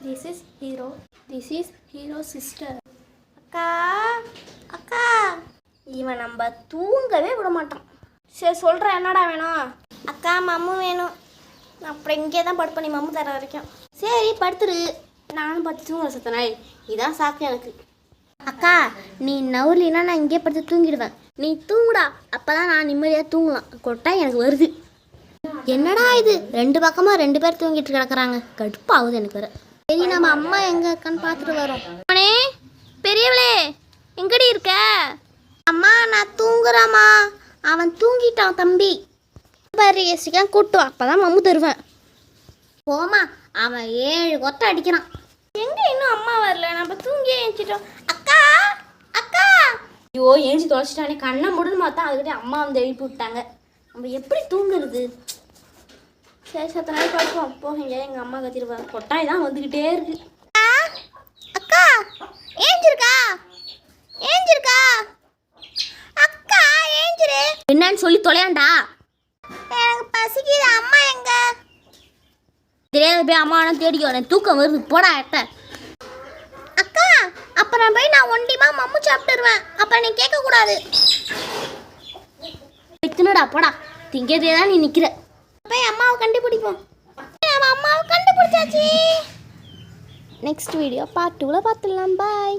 This is hero. This is hero sister. அக்கா அக்கா இவன் நம்ம தூங்கவே விட மாட்டான். சரி சொல்கிறேன், என்னடா வேணும்? அக்கா மம்மு வேணும். அப்புறம் இங்கே தான் படுப்பேன், நீ மம்மு தர வரைக்கும். சரி படுத்துரு, நானும் படுத்து தூங்குற சத்தனாய். இதான் சாக்கு எனக்கு. அக்கா நீ நவுர்லினா நான் இங்கே படுத்து தூங்கிடுவேன். நீ தூங்குடா, அப்போ தான் நான் நிம்மதியாக தூங்கலாம். கொட்டா எனக்கு வருது. என்னடா இது, ரெண்டு பக்கமாக ரெண்டு பேர் தூங்கிட்டு கிடக்குறாங்க. கடுப்பாகுது எனக்கு வேறு. சரி நம்ம அம்மா எங்கே இருக்கான்னு பார்த்துட்டு வரோம். அண்ணே பெரியவளே எங்கடி இருக்க? அம்மா நான் தூங்குறேம்மா. அவன் தூங்கிட்டான் தம்பி. பாரு சீக்கிரம் கூட்டும், அப்போ தான் மம்மு தருவேன். போமா, அவன் 7 கொட்டை அடிக்கிறான். எங்கே இன்னும் அம்மா வரல, நம்ம தூங்கியே எழுச்சிட்டோம். அக்கா அக்கா ஐயோ எழுச்சி தொலைச்சிட்டானே. கண்ணை முடின்னு பார்த்தா அதுக்கிட்டே அம்மா வந்து எழுப்பி விட்டாங்க. நம்ம எப்படி தூங்குறது? சரி சத்த நாள் பார்ப்போம். போகங்க, எங்கள் அம்மா கத்திருப்பாங்க. கொட்டாய் தான் வந்துக்கிட்டே இருக்கு. அக்கா ஏஞ்சிருக்கா ஏஞ்சிருக்கா அக்கா ஏஞ்சிரு. என்னன்னு சொல்லி தொலையாண்டா. எனக்கு பசிக்குது. அம்மா எங்க? தெரியாத போய் அம்மா தேடிக்கோ, எனக்கு தூக்கம் வருது. போடா எட்ட. அக்கா அப்புறம் போய் நான் ஒண்டிமா மம்மு சாப்பிட்டுருவேன். அப்புறம் நீ கேட்கக்கூடாது. தின்னுடா போடா. திங்கிறதே தான் நீ நிற்கிற. போய் அம்மாவை கண்டுபிடிப்போம். நம்ம அம்மாவை கண்டுபிடிச்சாச்சு. நெக்ஸ்ட் வீடியோ பார்ட் 2ல பார்த்துடலாம். பாய்.